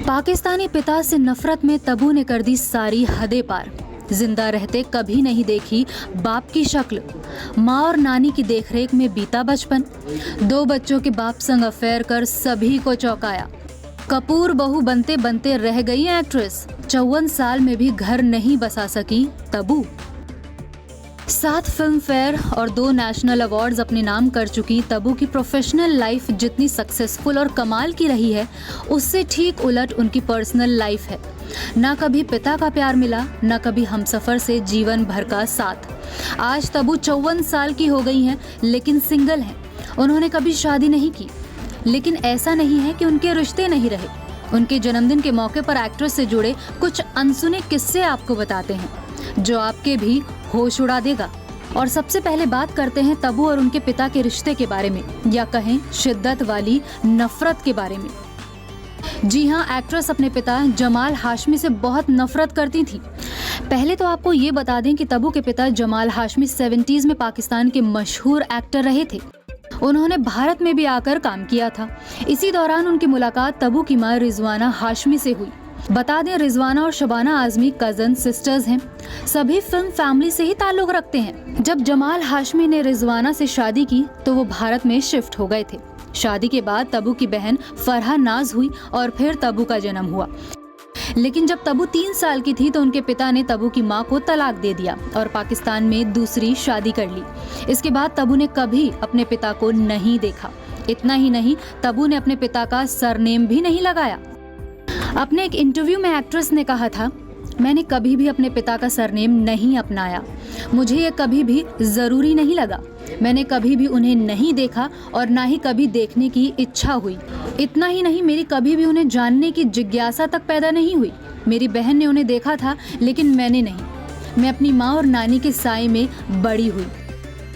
पाकिस्तानी पिता से नफरत में तबू ने कर दी सारी हदें पार। जिंदा रहते कभी नहीं देखी बाप की शक्ल। माँ और नानी की देखरेख में बीता बचपन। 2 बच्चों के बाप संग अफेयर कर सभी को चौंकाया। कपूर बहू बनते बनते रह गई एक्ट्रेस। 54 साल में भी घर नहीं बसा सकी तबू। 7 फिल्म फेयर और 2 नेशनल अवार्ड्स अपने नाम कर चुकी तबू की प्रोफेशनल लाइफ जितनी सक्सेसफुल और कमाल की रही है, उससे ठीक उलट उनकी पर्सनल लाइफ है। ना कभी पिता का प्यार मिला, ना कभी हमसफर से जीवन भर का साथ। आज तबू 54 साल की हो गई हैं, लेकिन सिंगल हैं। उन्होंने कभी शादी नहीं की, लेकिन ऐसा नहीं है कि उनके रिश्ते नहीं रहे। उनके जन्मदिन के मौके पर एक्ट्रेस से जुड़े कुछ अनसुने किस्से आपको बताते हैं, जो आपके भी होश उड़ा देगा। और सबसे पहले बात करते हैं तबू और उनके पिता के रिश्ते के बारे में, या कहें शिद्दत वाली नफरत के बारे में। जी हाँ, एक्ट्रेस अपने पिता जमाल हाशमी से बहुत नफरत करती थी। पहले तो आपको ये बता दें कि तबू के पिता जमाल हाशमी 70s में पाकिस्तान के मशहूर एक्टर रहे थे। उन्होंने भारत में भी आकर काम किया था। इसी दौरान उनकी मुलाकात तबू की मां रिजवाना हाशमी से हुई। बता दें, रिजवाना और शबाना आजमी कजन सिस्टर्स हैं। सभी फिल्म फैमिली से ही ताल्लुक रखते हैं। जब जमाल हाशमी ने रिजवाना से शादी की तो वो भारत में शिफ्ट हो गए थे। शादी के बाद तबू की बहन फरहा नाज हुई और फिर तबू का जन्म हुआ। लेकिन जब तबू 3 साल की थी तो उनके पिता ने तबू की मां को तलाक दे दिया और पाकिस्तान में दूसरी शादी कर ली। इसके बाद तबू ने कभी अपने पिता को नहीं देखा। इतना ही नहीं, तबू ने अपने पिता का सरनेम भी नहीं लगाया। अपने एक इंटरव्यू में एक्ट्रेस ने कहा था, मैंने कभी भी अपने पिता का सरनेम नहीं अपनाया। मुझे ये कभी भी जरूरी नहीं लगा। मैंने कभी भी उन्हें नहीं देखा और ना ही कभी देखने की इच्छा हुई। इतना ही नहीं, मेरी कभी भी उन्हें जानने की जिज्ञासा तक पैदा नहीं हुई। मेरी बहन ने उन्हें देखा था, लेकिन मैंने नहीं। मैं अपनी माँ और नानी के साए में बड़ी हुई।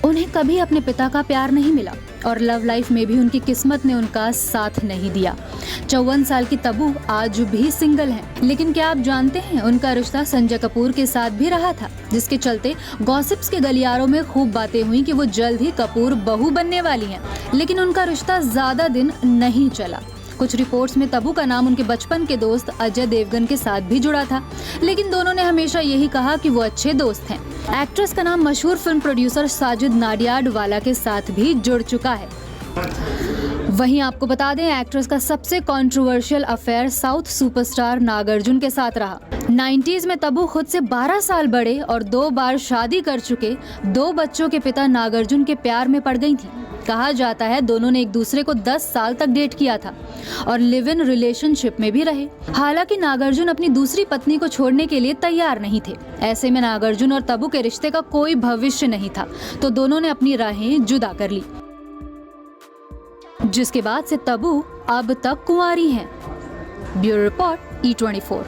उन्हें कभी अपने पिता का प्यार नहीं मिला और लव लाइफ में भी उनकी किस्मत ने उनका साथ नहीं दिया। 54 साल की तबू आज भी सिंगल हैं। लेकिन क्या आप जानते हैं, उनका रिश्ता संजय कपूर के साथ भी रहा था, जिसके चलते गॉसिप्स के गलियारों में खूब बातें हुई कि वो जल्द ही कपूर बहू बनने वाली हैं। लेकिन उनका रिश्ता ज्यादा दिन नहीं चला। कुछ रिपोर्ट्स में तबू का नाम उनके बचपन के दोस्त अजय देवगन के साथ भी जुड़ा था, लेकिन दोनों ने हमेशा यही कहा कि वो अच्छे दोस्त हैं। एक्ट्रेस का नाम मशहूर फिल्म प्रोड्यूसर साजिद नाडियाडवाला के साथ भी जुड़ चुका है। वहीं आपको बता दें, एक्ट्रेस का सबसे controversial affair south superstar Nagarjuna के साथ रहा। 90s में तबू खुद से 12 साल बड़े और 2 बार शादी कर चुके 2 बच्चों के पिता नागार्जुन के प्यार में पड़ गई थी। कहा जाता है दोनों ने एक दूसरे को 10 साल तक डेट किया था और लिव इन रिलेशनशिप में भी रहे। हालांकि नागार्जुन अपनी दूसरी पत्नी को छोड़ने के लिए तैयार नहीं थे। ऐसे में नागार्जुन और तबू के रिश्ते का कोई भविष्य नहीं था, तो दोनों ने अपनी राहें जुदा कर ली, जिसके बाद से तबू अब तक कुंवारी हैं। Bureau report E24।